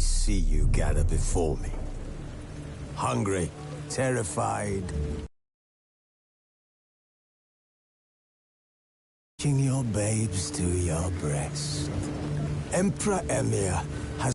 see you gather before me. Hungry, terrified. Taking your babes to your breast. Emperor Emir has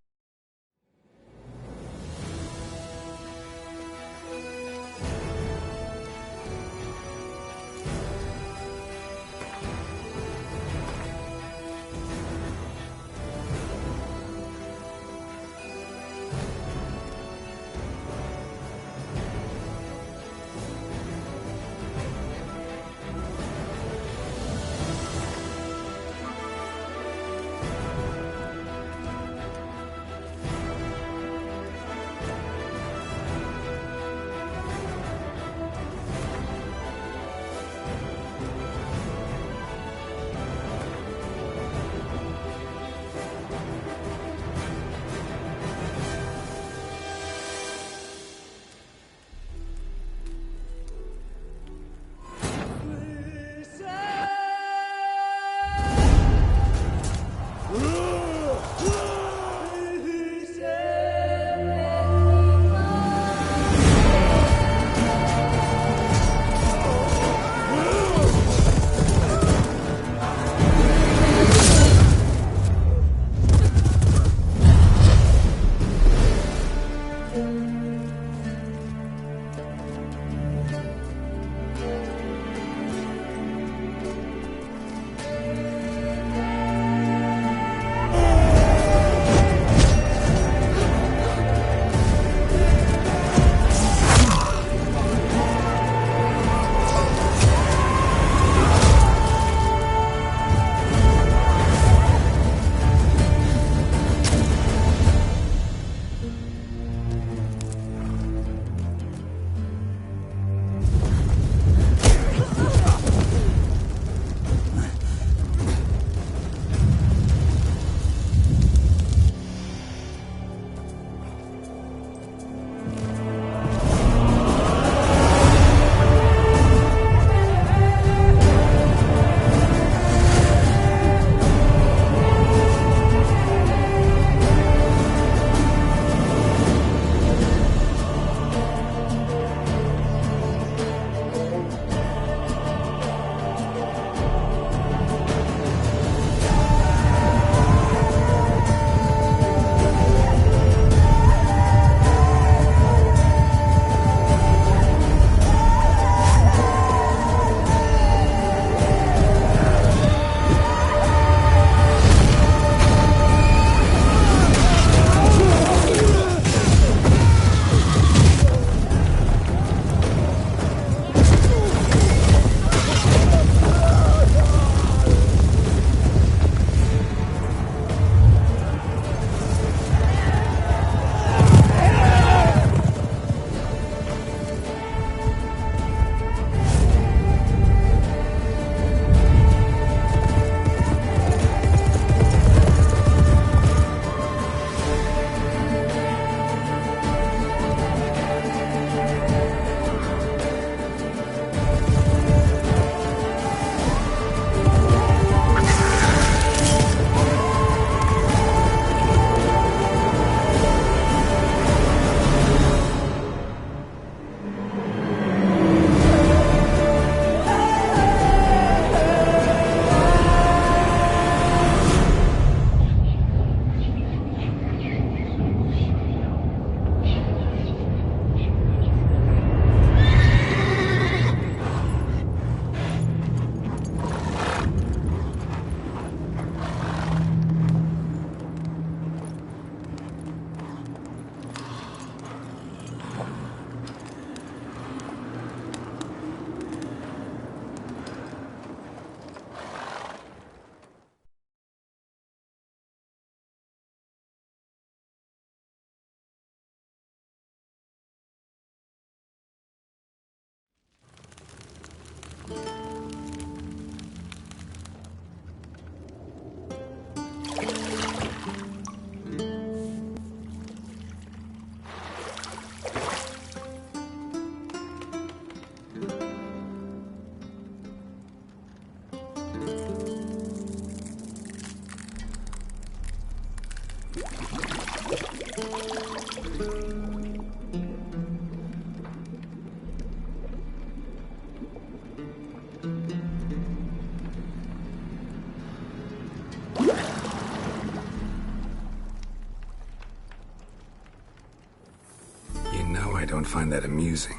find that amusing.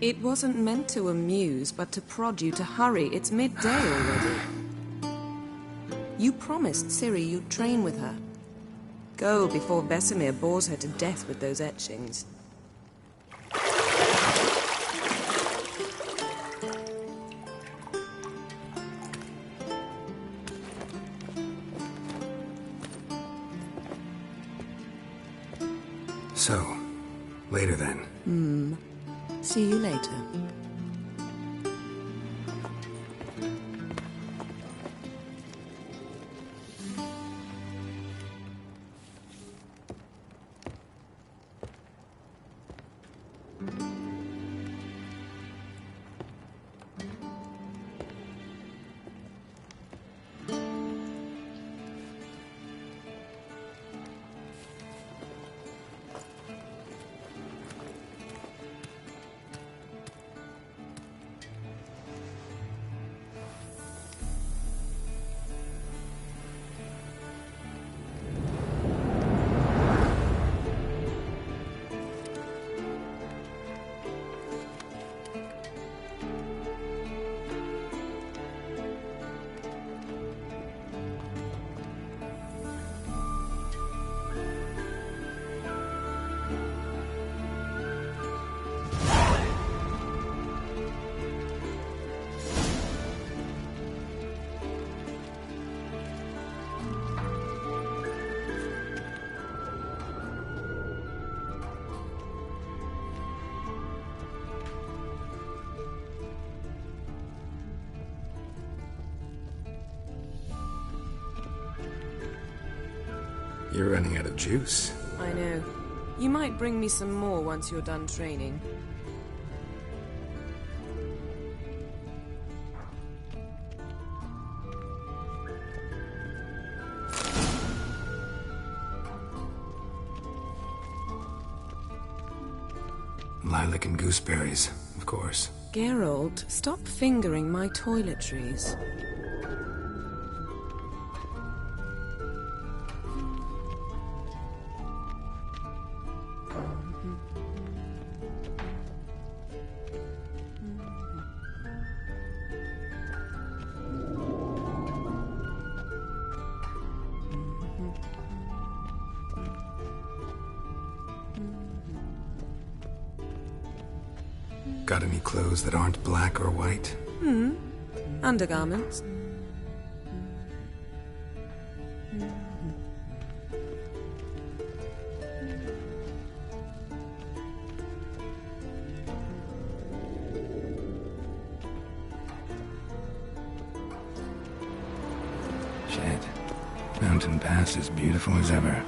It wasn't meant to amuse, but to prod you to hurry. It's midday already. You promised Ciri you'd train with her. Go before Vesemir bores her to death with those etchings. So, later then. See you later. You're running out of juice. I know. You might bring me some more once you're done training. Lilac and gooseberries, of course. Geralt, stop fingering my toiletries. Got any clothes that aren't black or white? Undergarments. Shit. Mountain Pass is beautiful as ever.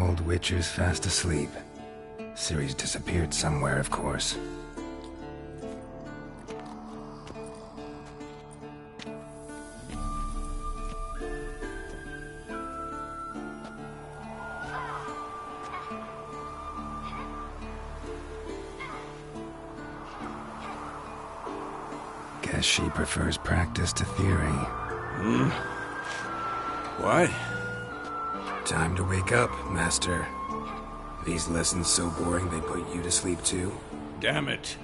Old Witcher's fast asleep. Ciri's disappeared somewhere, of course. Guess she prefers practice to theory. What? Time to wake up, Master. These lessons so boring they put you to sleep too? Damn it.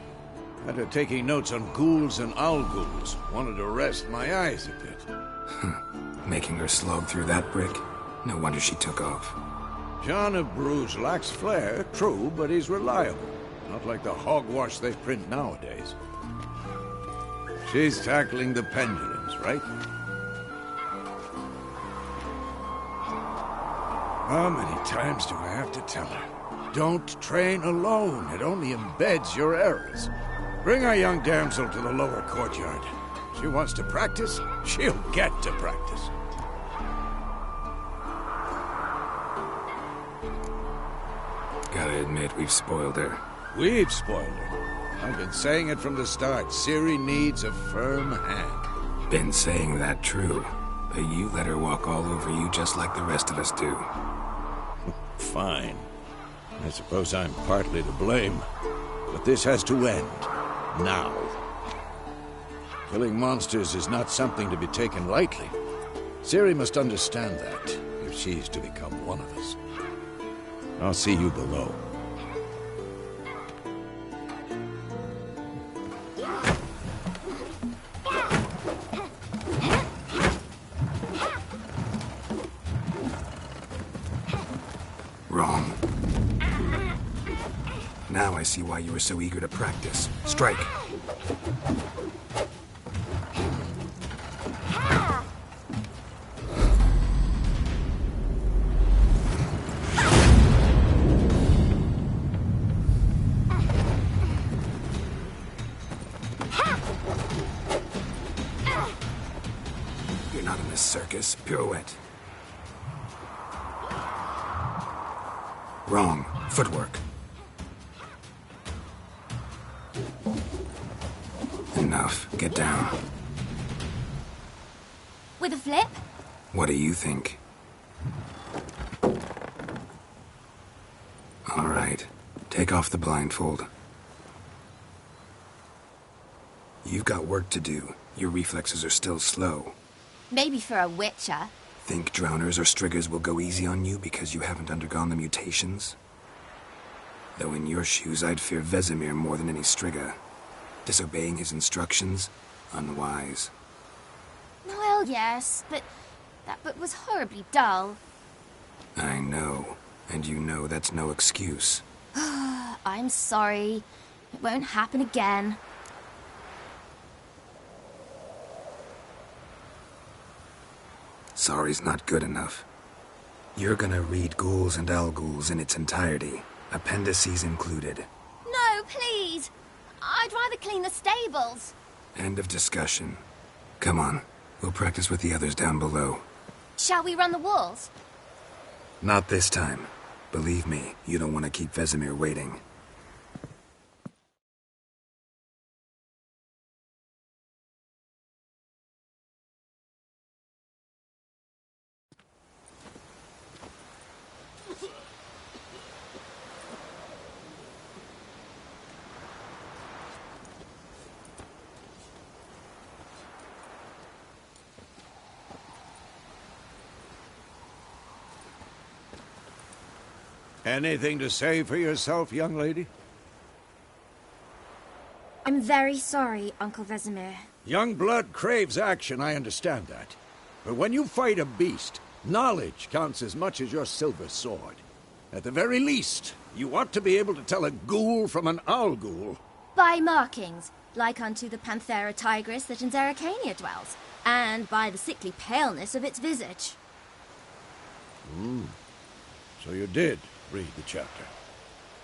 After taking notes on ghouls and owl ghouls, wanted to rest my eyes a bit. Making her slog through that brick? No wonder she took off. John of Bruges lacks flair, true, but he's reliable. Not like the hogwash they print nowadays. She's tackling the pendulums, right? How many times do I have to tell her? Don't train alone. It only embeds your errors. Bring our young damsel to the lower courtyard. She wants to practice, she'll get to practice. Gotta admit, we've spoiled her. We've spoiled her. I've been saying it from the start. Ciri needs a firm hand. Been saying that true, but you let her walk all over you just like the rest of us do. Fine. I suppose I'm partly to blame. But this has to end. Now. Killing monsters is not something to be taken lightly. Ciri must understand that, if she's to become one of us. I'll see you below. Wrong. Now I see why you were so eager to practice. Strike. You're not in this circus. Pirouette. Wrong. Footwork. Enough. Get down. With a flip? What do you think? All right. Take off the blindfold. You've got work to do. Your reflexes are still slow. Maybe for a witcher. Think drowners or striggers will go easy on you because you haven't undergone the mutations? Though in your shoes, I'd fear Vesemir more than any strigger. Disobeying his instructions? Unwise. Well, yes, but that book was horribly dull. I know. And you know that's no excuse. I'm sorry. It won't happen again. Sorry's not good enough. You're gonna read Ghouls and Alghouls in its entirety, appendices included. No, please! I'd rather clean the stables. End of discussion. Come on, we'll practice with the others down below. Shall we run the walls? Not this time. Believe me, you don't want to keep Vesemir waiting. Anything to say for yourself, young lady? I'm very sorry, Uncle Vesemir. Young blood craves action, I understand that. But when you fight a beast, knowledge counts as much as your silver sword. At the very least, you ought to be able to tell a ghoul from an Alghoul. By markings, like unto the Panthera tigris that in Zerrikania dwells, and by the sickly paleness of its visage. So you did read the chapter.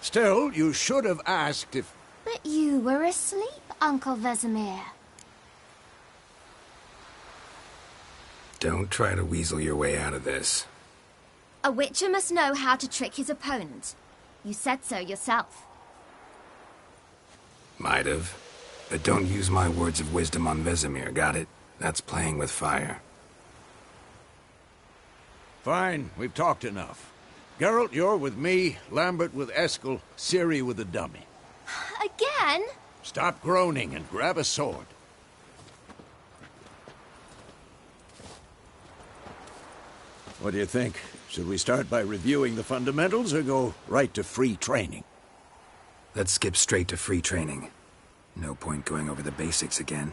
Still, you should have asked if... But you were asleep, Uncle Vesemir. Don't try to weasel your way out of this. A witcher must know how to trick his opponent. You said so yourself. Might have. But don't use my words of wisdom on Vesemir, got it? That's playing with fire. Fine, we've talked enough. Geralt, you're with me, Lambert with Eskel, Ciri with the dummy. Again? Stop groaning and grab a sword. What do you think? Should we start by reviewing the fundamentals or go right to free training? Let's skip straight to free training. No point going over the basics again.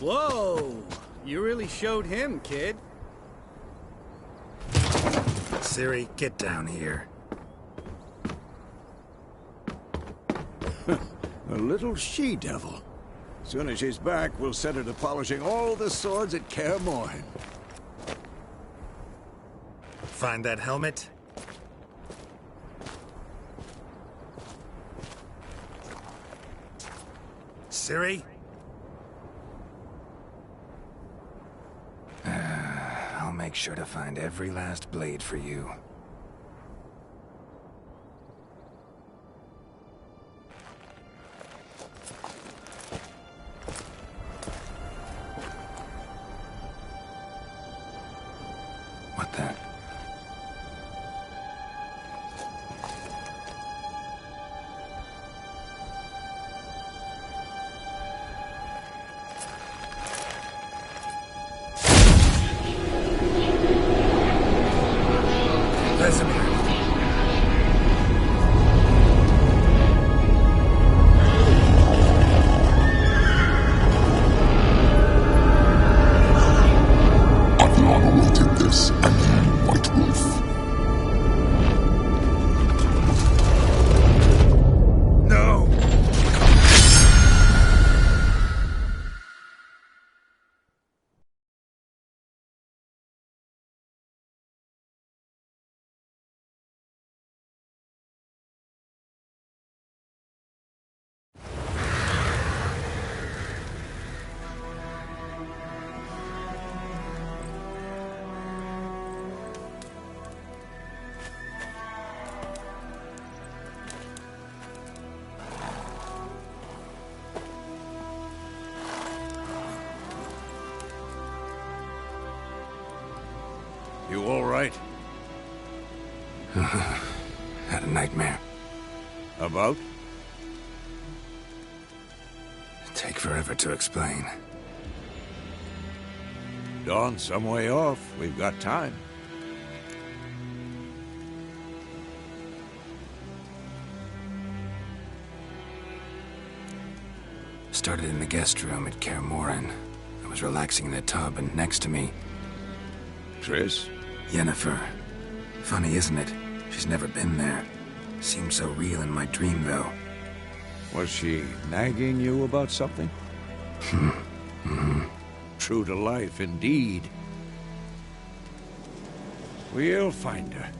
Whoa! You really showed him, kid. Ciri, get down here. A little she-devil. Soon as she's back, we'll set her to polishing all the swords at Kaer Morhen. Find that helmet? Ciri? I'll make sure to find every last blade for you. What the? You all right? Had a nightmare. About? Take forever to explain. Dawn's some way off. We've got time. Started in the guest room at Kaer Morhen. I was relaxing in a tub, and next to me... Triss? Yennefer. Funny, isn't it? She's never been there. Seemed so real in my dream, though. Was she nagging you about something? True to life, indeed. We'll find her.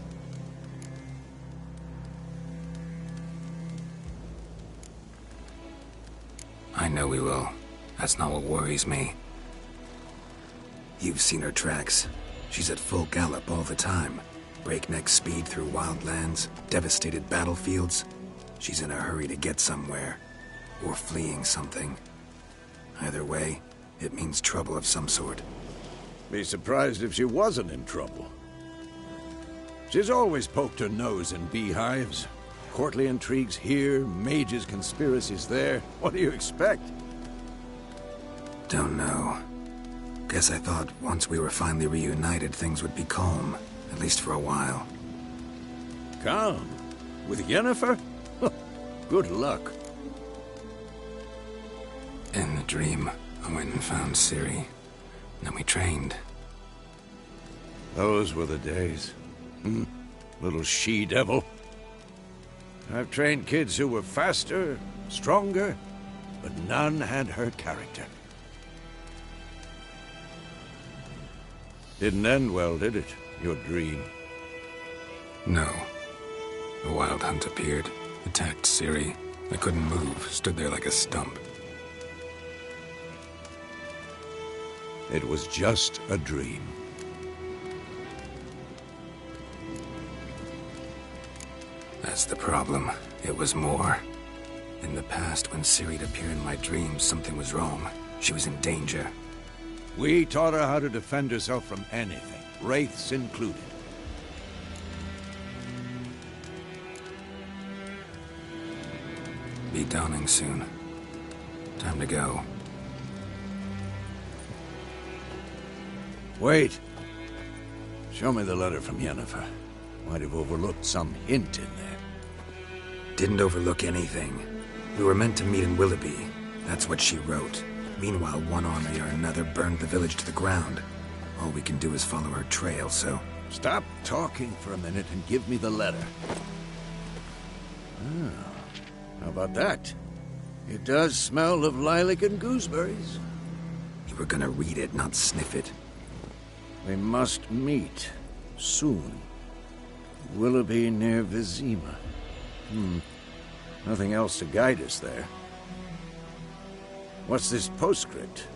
I know we will. That's not what worries me. You've seen her tracks. She's at full gallop all the time. Breakneck speed through wild lands, devastated battlefields. She's in a hurry to get somewhere. Or fleeing something. Either way, it means trouble of some sort. Be surprised if she wasn't in trouble. She's always poked her nose in beehives. Courtly intrigues here, mages' conspiracies there. What do you expect? Don't know. Guess I thought once we were finally reunited, things would be calm. At least for a while. Calm? With Yennefer? Good luck. In the dream, I went and found Ciri. Then we trained. Those were the days. Little she-devil. I've trained kids who were faster, stronger, but none had her character. Didn't end well, did it? Your dream? No. A wild hunt appeared, attacked Ciri. I couldn't move, stood there like a stump. It was just a dream. That's the problem. It was more. In the past, when Ciri'd appear in my dreams, something was wrong. She was in danger. We taught her how to defend herself from anything, wraiths included. Be dawning soon. Time to go. Wait. Show me the letter from Yennefer. Might have overlooked some hint in there. Didn't overlook anything. We were meant to meet in Willoughby. That's what she wrote. Meanwhile, one army or another burned the village to the ground. All we can do is follow her trail, so Stop talking for a minute and give me the letter. Ah, how about that? It does smell of lilac and gooseberries. You were gonna read it, not sniff it. We must meet soon. Willoughby near Vizima. Nothing else to guide us there. What's this postscript?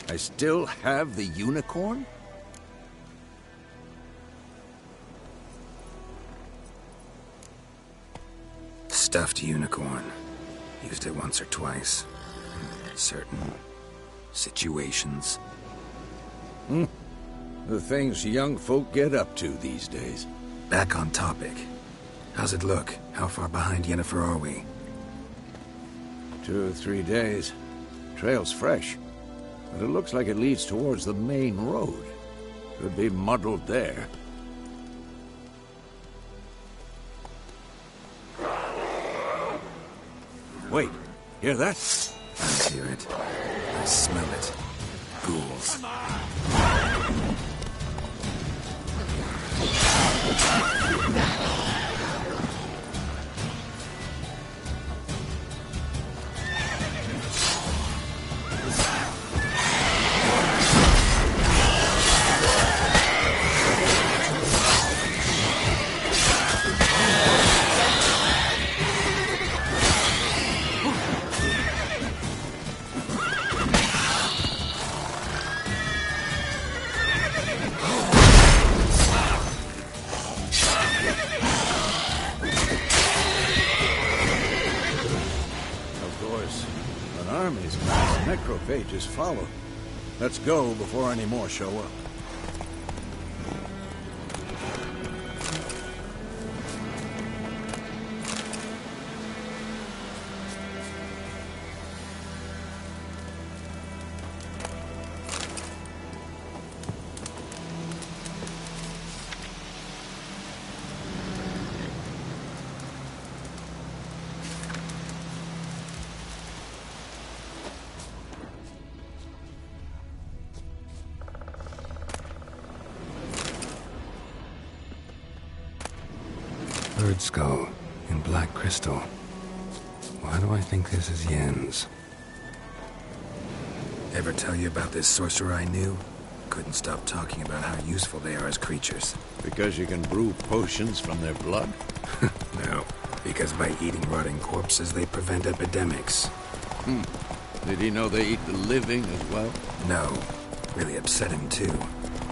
I still have the unicorn? Stuffed unicorn. Used it once or twice. In certain situations. The things young folk get up to these days. Back on topic. How's it look? How far behind Yennefer are we? 2 or 3 days. Trail's fresh, but it looks like it leads towards the main road. Could be muddled there. Wait, hear that? I hear it. I smell it. Ghouls. Necrophages follow. Let's go before any more show up. Bird skull in black crystal. Why do I think this is Yen's? Ever tell you about this sorcerer I knew? Couldn't stop talking about how useful they are as creatures. Because you can brew potions from their blood? No, because by eating rotting corpses, they prevent epidemics. Did he know they eat the living as well? No. Really upset him, too.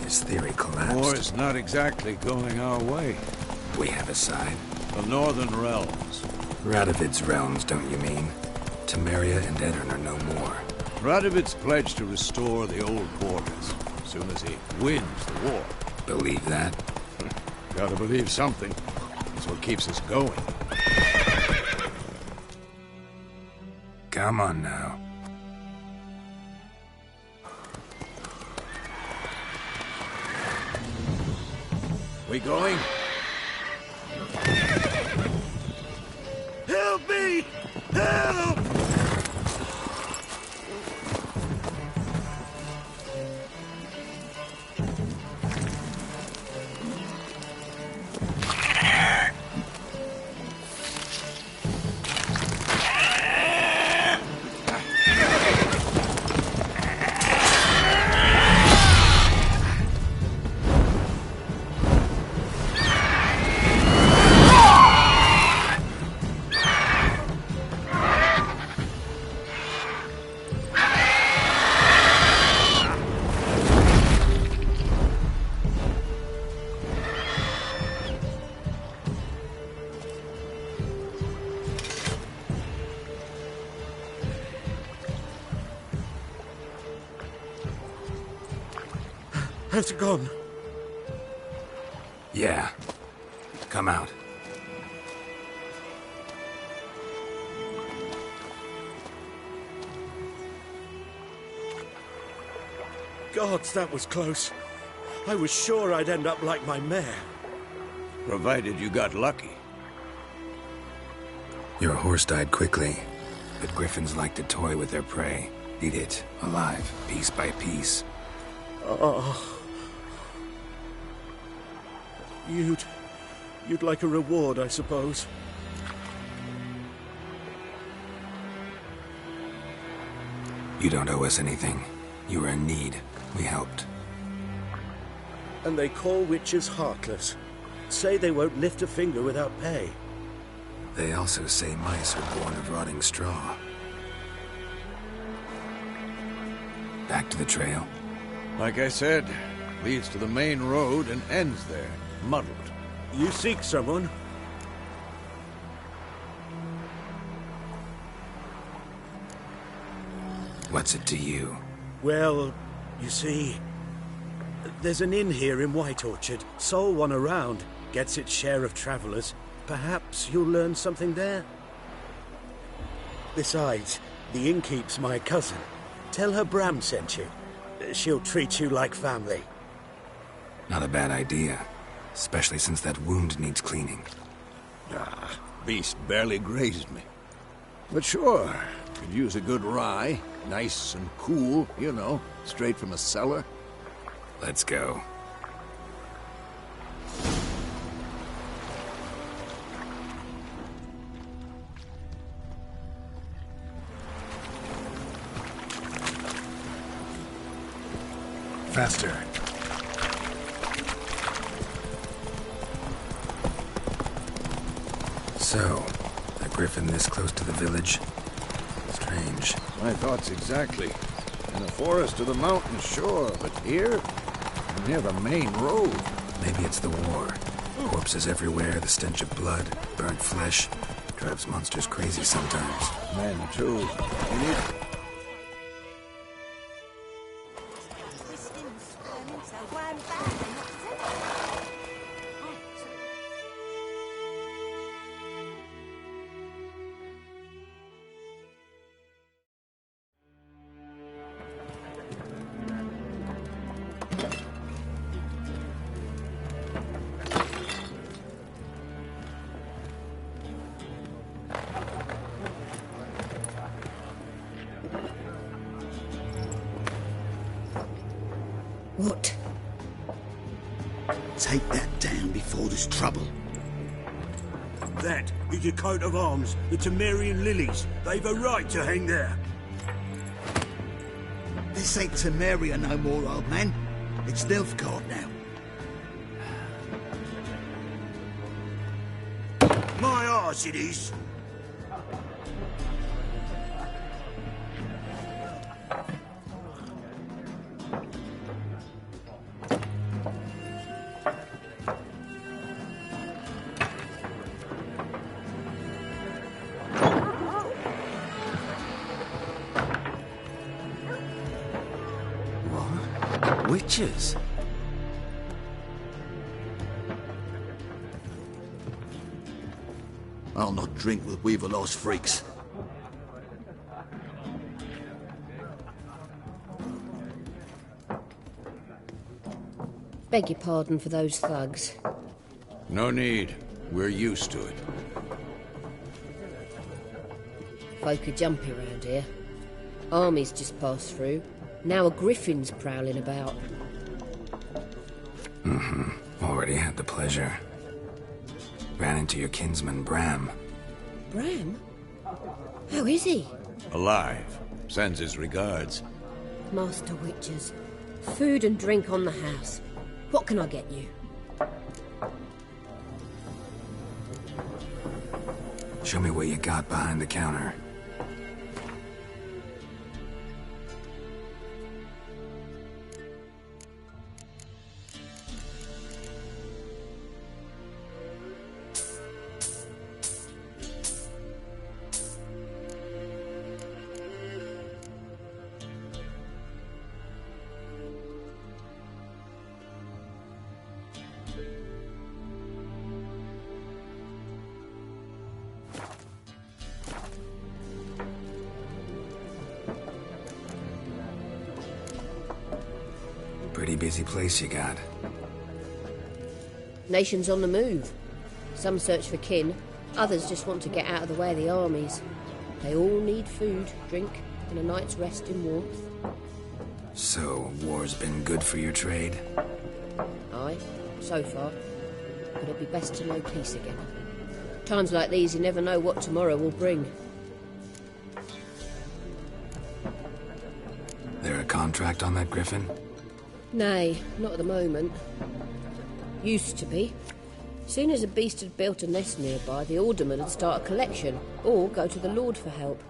His theory collapsed. War's not exactly going our way. We have a side. The Northern Realms. Radovid's realms, don't you mean? Temeria and Edirn are no more. Radovid's pledged to restore the old borders as soon as he wins the war. Believe that? Gotta believe something. That's what keeps us going. Come on now. We going? Help me! Help! Has it gone? Yeah. Come out. Gods, that was close. I was sure I'd end up like my mare. Provided you got lucky. Your horse died quickly, but griffins like to toy with their prey. Eat it, alive, piece by piece. Oh. You'd like a reward, I suppose. You don't owe us anything. You were in need. We helped. And they call witches heartless. Say they won't lift a finger without pay. They also say mice are born of rotting straw. Back to the trail. Like I said, leads to the main road and ends there, muddled. You seek someone? What's it to you? Well, you see, there's an inn here in White Orchard. Sole one around. Gets its share of travelers. Perhaps you'll learn something there? Besides, the innkeep's my cousin. Tell her Bram sent you. She'll treat you like family. Not a bad idea. Especially since that wound needs cleaning. Ah, beast barely grazed me. But sure, could use a good rye. Nice and cool, you know, straight from a cellar. Let's go. Faster. So, a griffin this close to the village? Strange. My thoughts exactly. In the forest or the mountain, sure, but here? Near the main road. Maybe it's the war. Corpses everywhere, the stench of blood, burnt flesh. Drives monsters crazy sometimes. Men, too. You need... What? Take that down before there's trouble. That is a coat of arms, the Temerian lilies. They've a right to hang there. This ain't Temeria no more, old man. It's Nilfgaard now. My arse it is. Witches? I'll not drink with Weaver-lost freaks. Beg your pardon for those thugs. No need. We're used to it. Folk are jumpy around here. Armies just passed through. Now a griffin's prowling about. Already had the pleasure. Ran into your kinsman, Bram. Bram? How is he? Alive. Sends his regards. Master Witches. Food and drink on the house. What can I get you? Show me what you got behind the counter. Pretty busy place you got. Nations on the move. Some search for kin, others just want to get out of the way of the armies. They all need food, drink, and a night's rest in warmth. So, war's been good for your trade? Aye, so far. but it'd be best to know peace again. Times like these, you never know what tomorrow will bring. There a contract on that griffin? Nay, not at the moment. Used to be. Soon as a beast had built a nest nearby, the alderman would start a collection, or go to the Lord for help.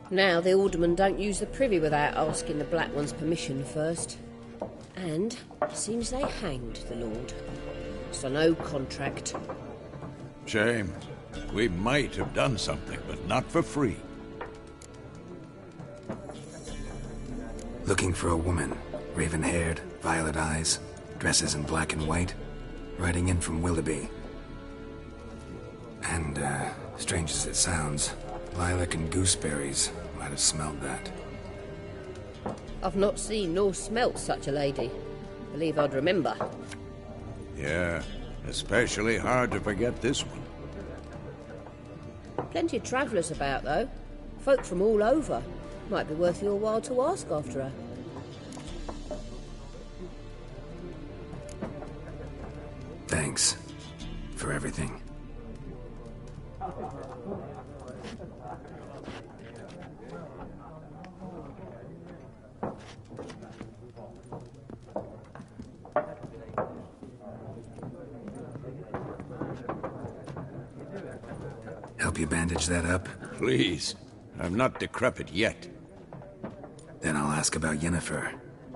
Now the aldermen don't use the privy without asking the Black One's permission first. And it seems they hanged the Lord. So no contract. Shame. We might have done something, but not for free. Looking for a woman. Raven-haired, violet eyes, dresses in black and white. Riding in from Willoughby. And, strange as it sounds, lilac and gooseberries might have smelled that. I've not seen nor smelt such a lady. Believe I'd remember. Yeah, especially hard to forget this one. Plenty of travellers about, though. Folk from all over. Might be worth your while to ask after her. Thanks for everything. Help you bandage that up? Please. I'm not decrepit yet. Then I'll ask about Yennefer.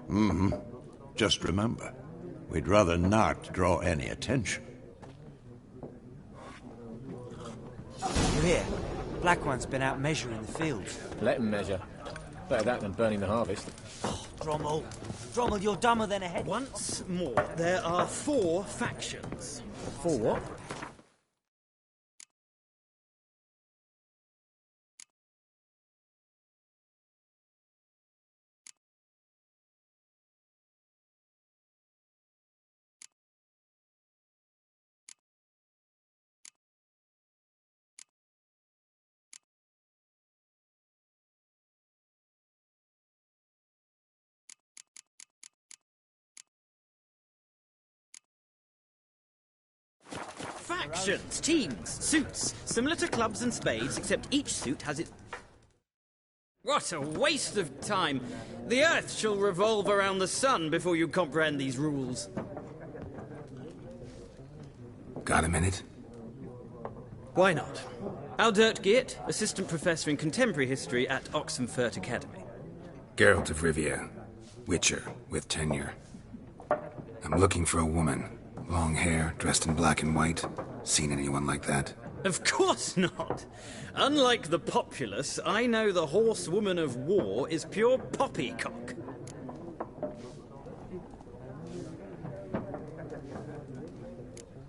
Mm-hmm. Just remember, we'd rather not draw any attention. You hear? Black One's been out measuring the fields. Let him measure. Better that than burning the harvest. Oh, Drommel. Drommel, you're dumber than a head. Once more, there are 4 factions. 4 what? Factions, teams, suits, similar to clubs and spades, except each suit has its... What a waste of time! The Earth shall revolve around the sun before you comprehend these rules. Got a minute? Why not? Aldert Geert, Assistant Professor in Contemporary History at Oxenfurt Academy. Geralt of Rivia, Witcher with tenure. I'm looking for a woman. Long hair, dressed in black and white. Seen anyone like that? Of course not! Unlike the populace, I know the horsewoman of war is pure poppycock.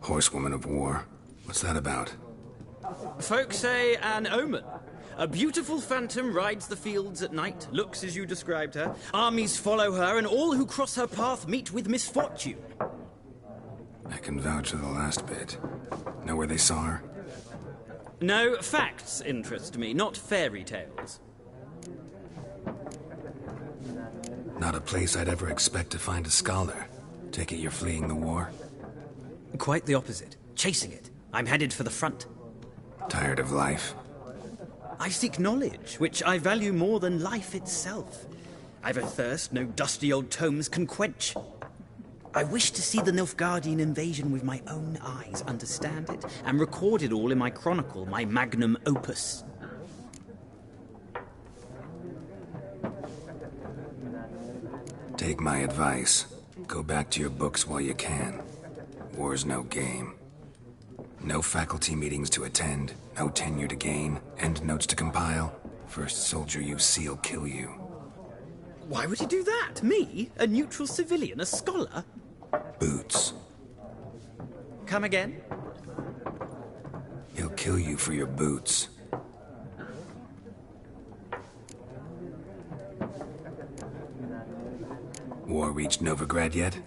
Horsewoman of war? What's that about? Folk say an omen. A beautiful phantom rides the fields at night, looks as you described her. Armies follow her, and all who cross her path meet with misfortune. I can vouch for the last bit. Know where they saw her? No, facts interest me, not fairy tales. Not a place I'd ever expect to find a scholar. Take it you're fleeing the war? Quite the opposite. Chasing it. I'm headed for the front. Tired of life? I seek knowledge, which I value more than life itself. I've a thirst no dusty old tomes can quench. I wish to see the Nilfgaardian invasion with my own eyes, understand it, and record it all in my chronicle, my magnum opus. Take my advice. Go back to your books while you can. War's no game. No faculty meetings to attend, no tenure to gain, end notes to compile. First soldier you see'll kill you. Why would he do that? Me? A neutral civilian? A scholar? Boots. Come again? He'll kill you for your boots. War reached Novigrad yet?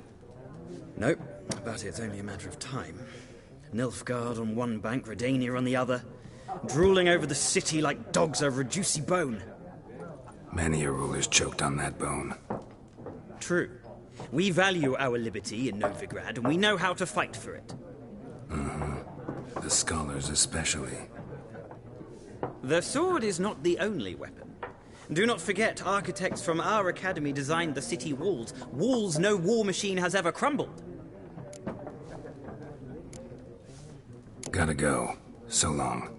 Nope, but it's only a matter of time. Nilfgaard on one bank, Redania on the other, drooling over the city like dogs over a juicy bone. Many a ruler's choked on that bone. True. We value our liberty in Novigrad, and we know how to fight for it. The scholars especially. The sword is not the only weapon. Do not forget, architects from our academy designed the city walls. Walls no war machine has ever crumbled. Gotta go. So long.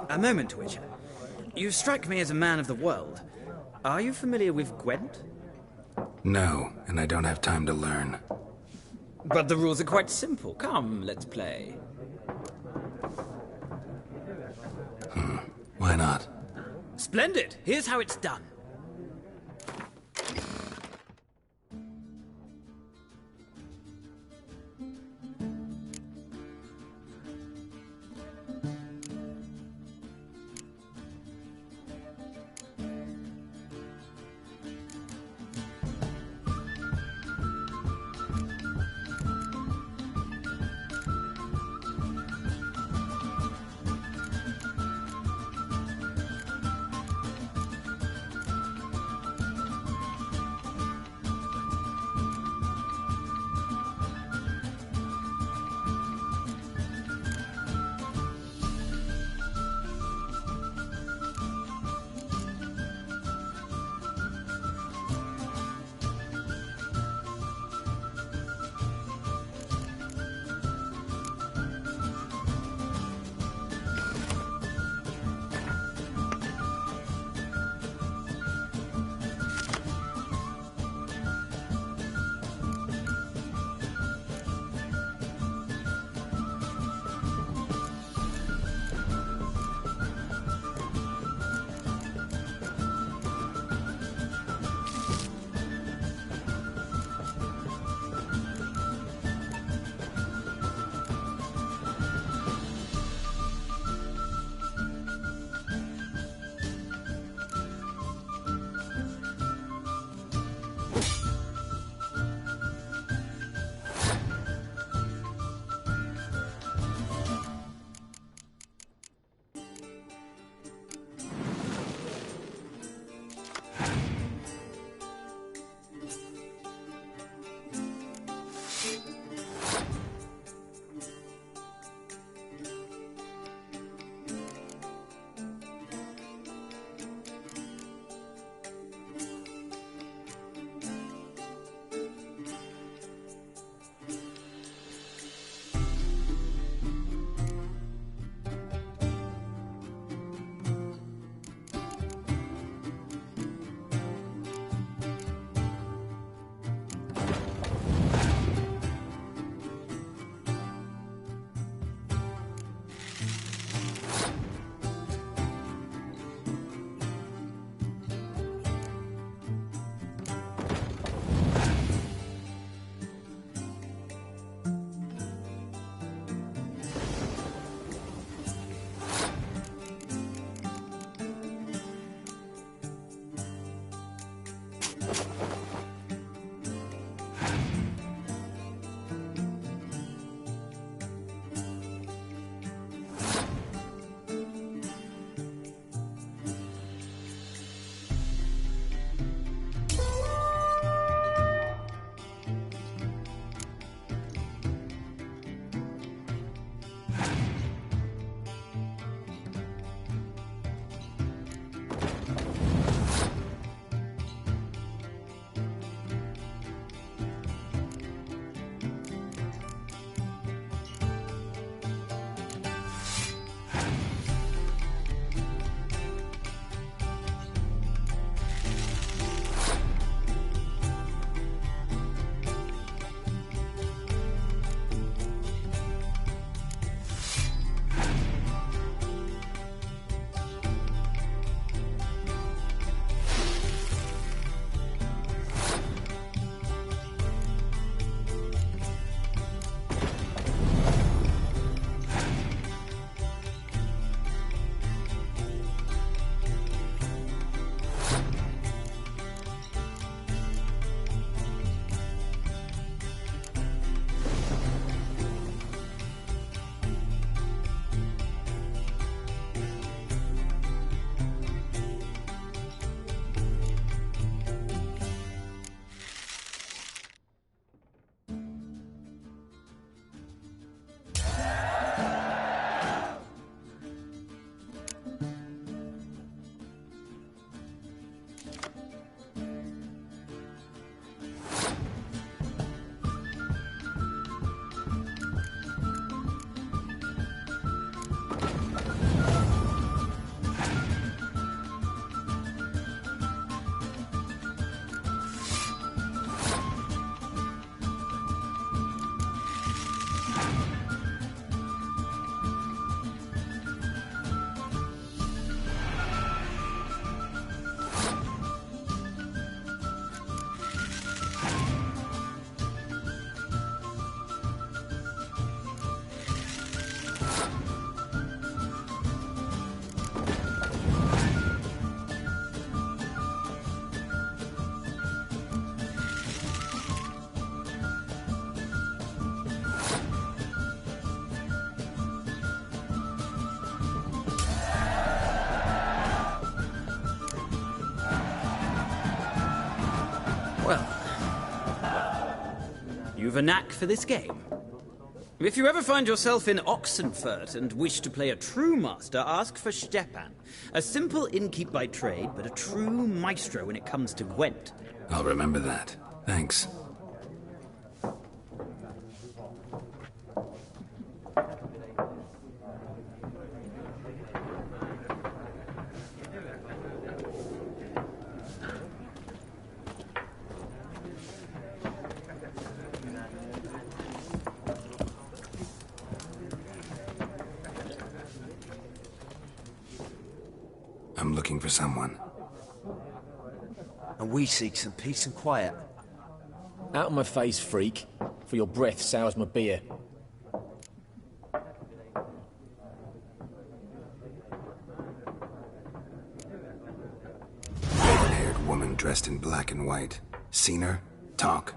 A moment, Witcher. You strike me as a man of the world. Are you familiar with Gwent? No, and I don't have time to learn. But the rules are quite simple. Come, let's play. Why not? Splendid! Here's how it's done. Well, you've a knack for this game. If you ever find yourself in Oxenfurt and wish to play a true master, ask for Stepan. A simple innkeep by trade, but a true maestro when it comes to Gwent. I'll remember that. Thanks. I'm looking for someone. And we seek some peace and quiet. Out of my face, freak, for your breath sours my beer. Red-haired woman dressed in black and white. Seen her? Talk.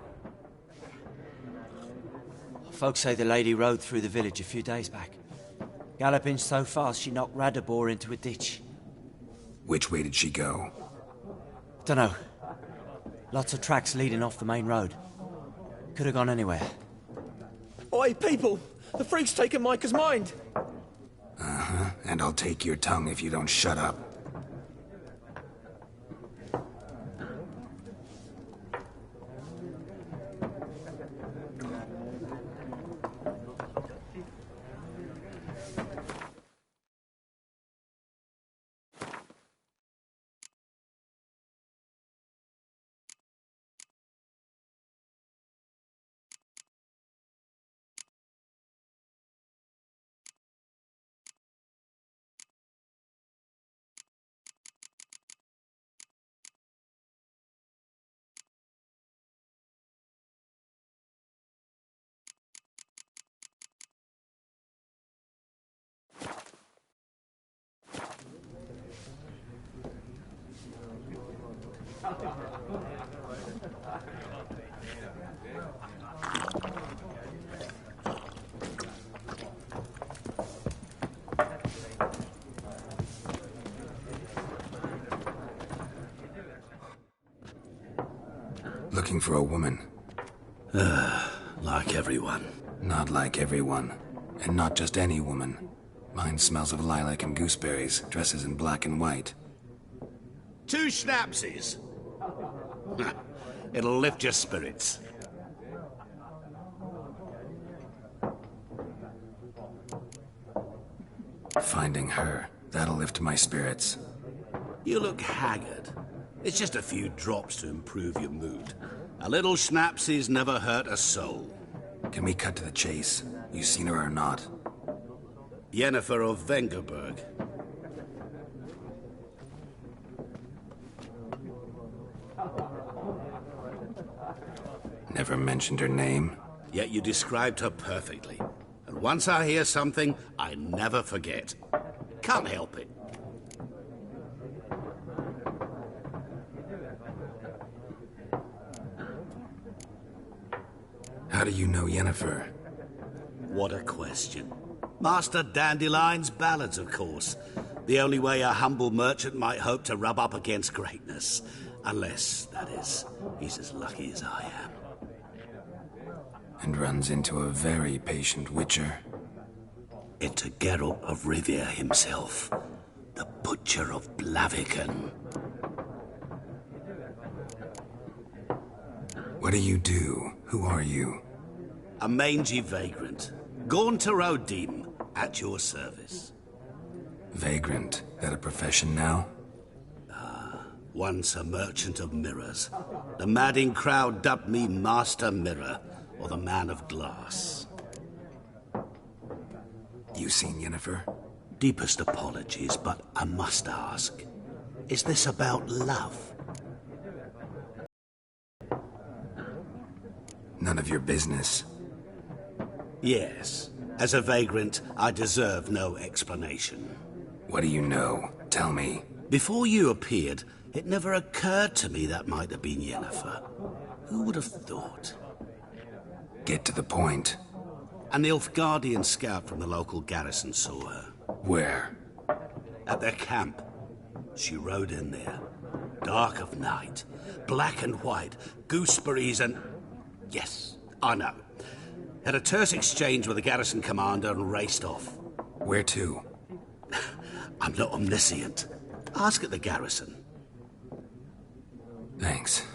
Folks say the lady rode through the village a few days back. Galloping so fast she knocked Radabor into a ditch. Which way did she go? Dunno. Lots of tracks leading off the main road. Could have gone anywhere. Oi, people! The freak's taken Micah's mind! Uh-huh. And I'll take your tongue if you don't shut up. Looking for a woman. Like everyone. Not like everyone. And not just any woman. Mine smells of lilac and gooseberries, dresses in black and white. 2 schnapsies. It'll lift your spirits. Finding her, that'll lift my spirits. You look haggard. It's just a few drops to improve your mood. A little schnapsies never hurt a soul. Can we cut to the chase? You seen her or not? Yennefer of Vengerberg. Never mentioned her name. Yet you described her perfectly. And once I hear something, I never forget. Can't help it. How do you know Yennefer? What a question. Master Dandelion's ballads, of course. The only way a humble merchant might hope to rub up against greatness. Unless, that is, he's as lucky as I am. And runs into a very patient witcher. Into Geralt of Rivia himself. The Butcher of Blaviken. What do you do? Who are you? A mangy vagrant. Gaunter O'Dim, at your service. Vagrant? That a profession now? Once a merchant of mirrors. The madding crowd dubbed me Master Mirror, or the Man of Glass. You seen Yennefer? Deepest apologies, but I must ask. Is this about love? None of your business. Yes. As a vagrant, I deserve no explanation. What do you know? Tell me. Before you appeared, it never occurred to me that might have been Yennefer. Who would have thought? Get to the point. An Nilfgaardian scout from the local garrison saw her. Where? At their camp. She rode in there. Dark of night, black and white, gooseberries and... Yes, I know. Had a terse exchange with the garrison commander and raced off. Where to? I'm not omniscient. Ask at the garrison. Thanks.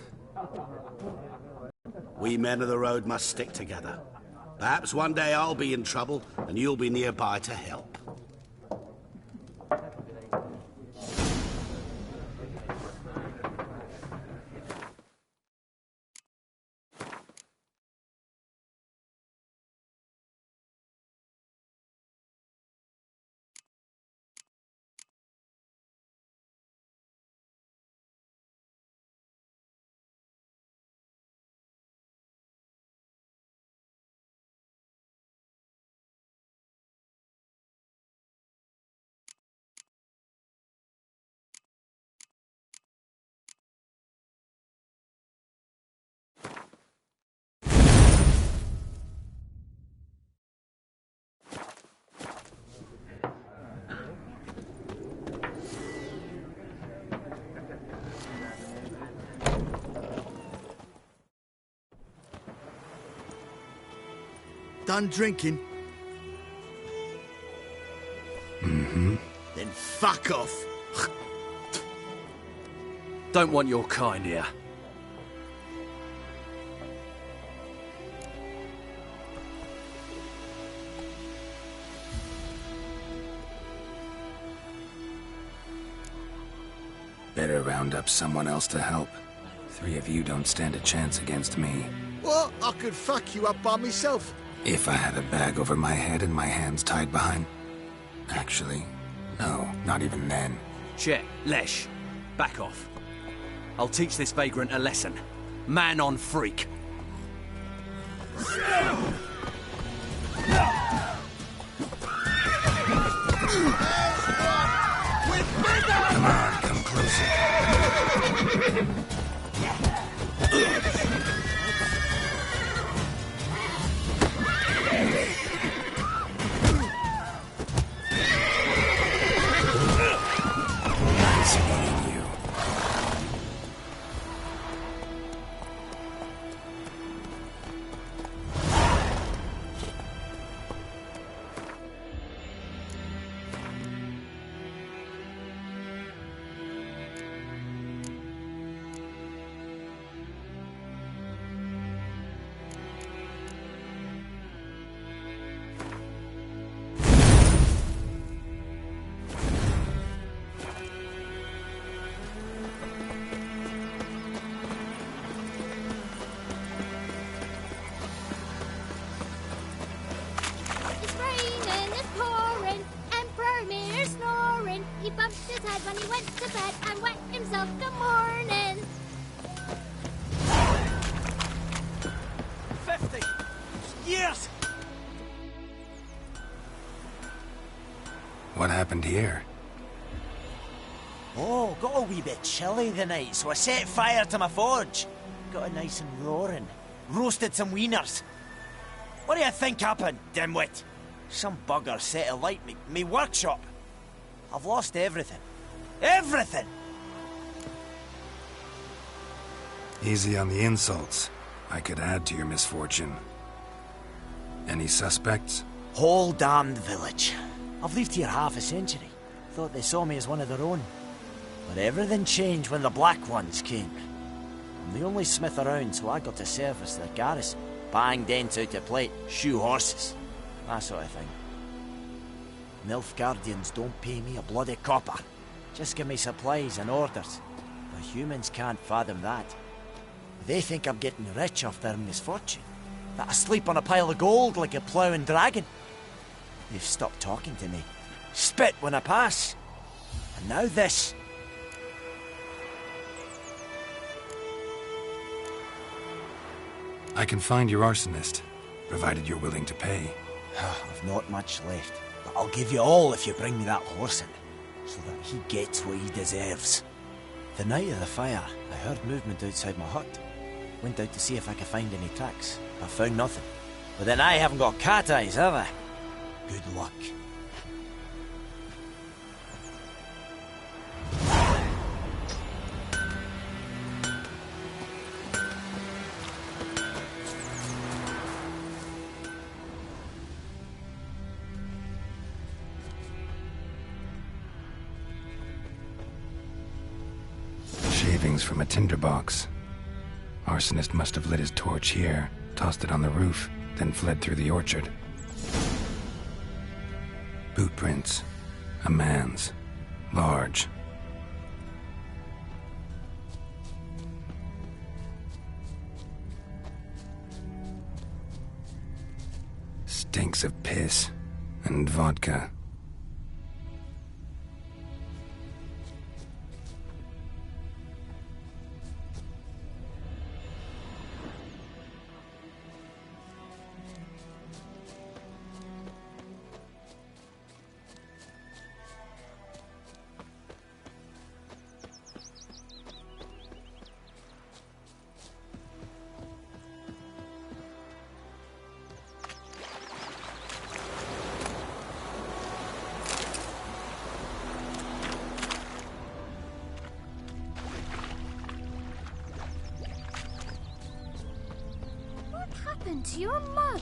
We men of the road must stick together. Perhaps one day I'll be in trouble and you'll be nearby to help. Done drinking? Mm-hmm. Then fuck off. Don't want your kind here. Better round up someone else to help. 3 of you don't stand a chance against me. What? I could fuck you up by myself. If I had a bag over my head and my hands tied behind... Actually, no, not even then. Chet, Lesh, back off. I'll teach this vagrant a lesson. Man on freak. Come on, come closer. When he went to bed and wet himself good morning. 50 years! What happened here? Oh, got a wee bit chilly the night, so I set fire to my forge. Got it nice and roaring. Roasted some wieners. What do you think happened, dimwit? Some bugger set alight me workshop. I've lost everything. Everything! Easy on the insults. I could add to your misfortune. Any suspects? Whole damned village. I've lived here half a century. Thought they saw me as one of their own. But everything changed when the Black Ones came. I'm the only smith around, so I got to service their garrison. Bang dents out of plate, shoe horses. That sort of thing. Nilfgaardians don't pay me a bloody copper. Just give me supplies and orders. The humans can't fathom that. They think I'm getting rich off their misfortune. That I sleep on a pile of gold like a ploughing dragon. They've stopped talking to me. Spit when I pass. And now this. I can find your arsonist, provided you're willing to pay. I've not much left, but I'll give you all if you bring me that horse in, so that he gets what he deserves. The night of the fire, I heard movement outside my hut. Went out to see if I could find any tracks. I found nothing. But then I haven't got cat eyes, have I? Good luck. Shavings from a tinderbox. Arsonist must have lit his torch here, tossed it on the roof, then fled through the orchard. Boot prints. A man's. Large. Stinks of piss and vodka. To your mug.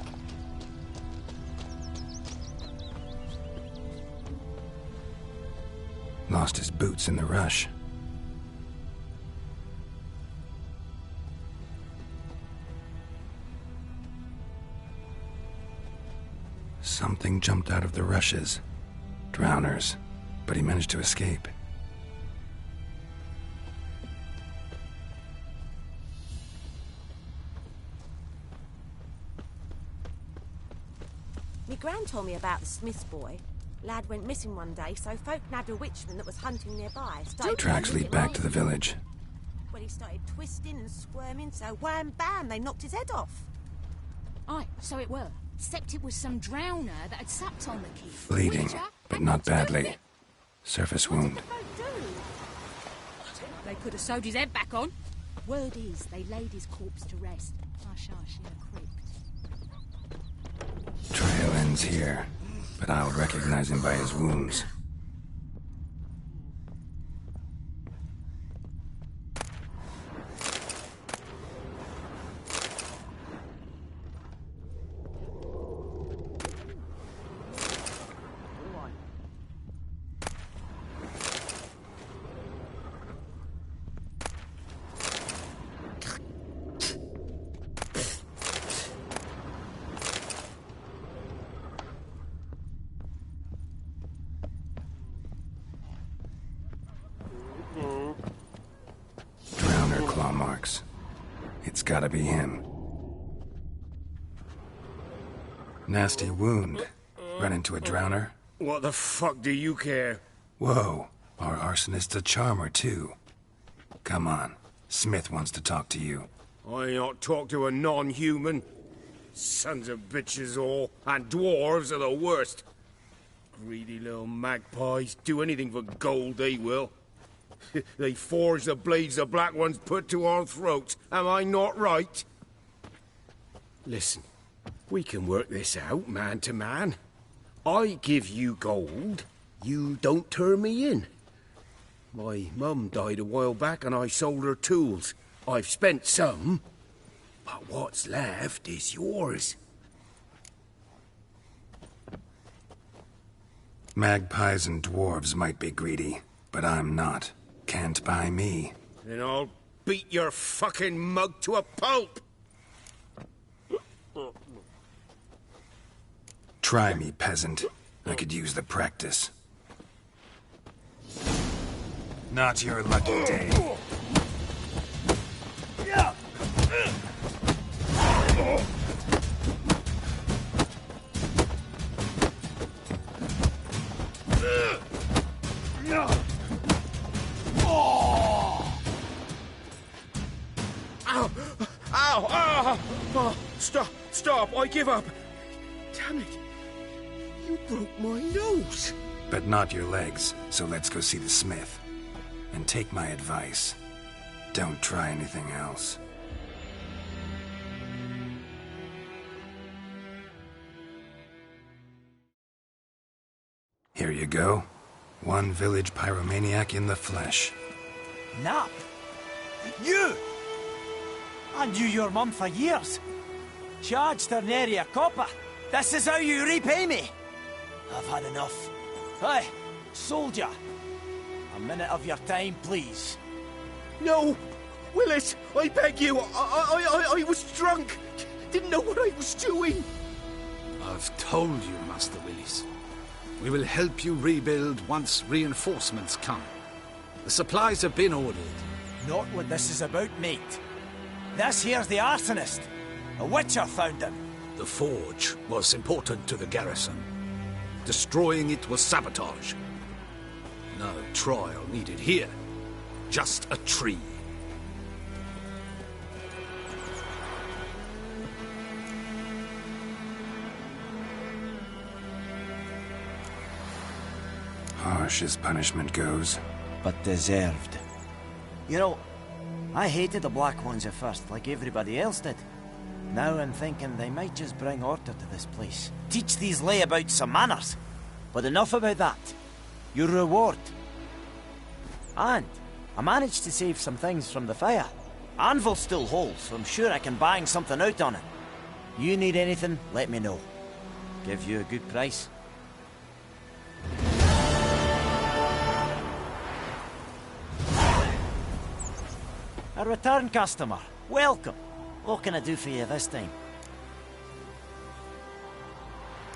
Lost his boots in the rush. Something jumped out of the rushes. Drowners. But he managed to escape. Me gran told me about the Smith's boy. Lad went missing one day, so folk nabbed a witchman that was hunting nearby. Tracks lead back to the village. Well, he started twisting and squirming, so wham bam, they knocked his head off. Aye, so it were. Except it was some drowner that had sapped on the key. Bleeding, but not badly. Surface wound. They could have sewed his head back on. Word is, they laid his corpse to rest. Hush hush in a crypt. Trail ends here, but I would recognize him by his wounds. Claw marks. It's gotta be him. Nasty wound. Run into a drowner? What the fuck do you care? Whoa. Our arsonist's a charmer, too. Come on. Smith wants to talk to you. I ain't not talk to a non-human. Sons of bitches all, and dwarves are the worst. Greedy little magpies. Do anything for gold, they will. They forge the blades the black ones put to our throats. Am I not right? Listen, we can work this out, man to man. I give you gold, you don't turn me in. My mum died a while back and I sold her tools. I've spent some, but what's left is yours. Magpies and dwarves might be greedy, but I'm not. Can't buy me. Then I'll beat your fucking mug to a pulp! Try me, peasant. I could use the practice. Not your lucky day. Ow! Ow! Ow! Oh, stop! I give up! Damn it! You broke my nose! But not your legs, so let's go see the smith. And take my advice. Don't try anything else. Here you go. One village pyromaniac in the flesh. Nap? You! I knew your mum for years. Charged her nary a copper. This is how you repay me. I've had enough. Hey, soldier. A minute of your time, please. No! Willis, I beg you! I was drunk! Didn't know what I was doing! I've told you, Master Willis. We will help you rebuild once reinforcements come. The supplies have been ordered. Not what this is about, mate. This here's the arsonist. A witcher found him. The forge was important to the garrison. Destroying it was sabotage. No trial needed here. Just a tree. Harsh as punishment goes. But deserved. You know, I hated the Black Ones at first, like everybody else did. Now I'm thinking they might just bring order to this place. Teach these layabouts some manners. But enough about that. Your reward. And I managed to save some things from the fire. Anvil's still whole, so I'm sure I can bang something out on it. You need anything, let me know. Give you a good price. A return customer. Welcome. What can I do for you this time?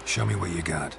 Show me what you got.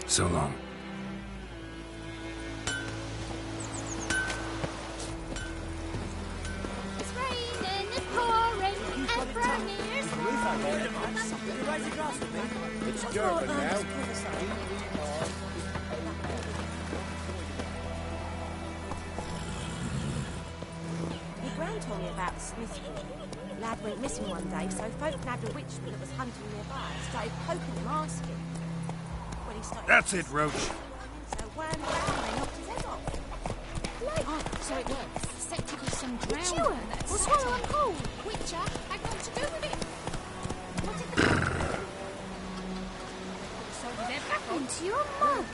So long. It's raining, it's pouring, Emperor's It's German now. My gran told me about the Smith's boy. Lad went missing one day, so folk nabbed a witchman that was hunting nearby and started poking him, asking. When he started... That's it, Roach. So when they knocked his head off. Oh, so it works. Septic is some drown. Sure, we'll swallow him whole. Witcher had nothing to do with it. What did the... So did everything. happened to your mug?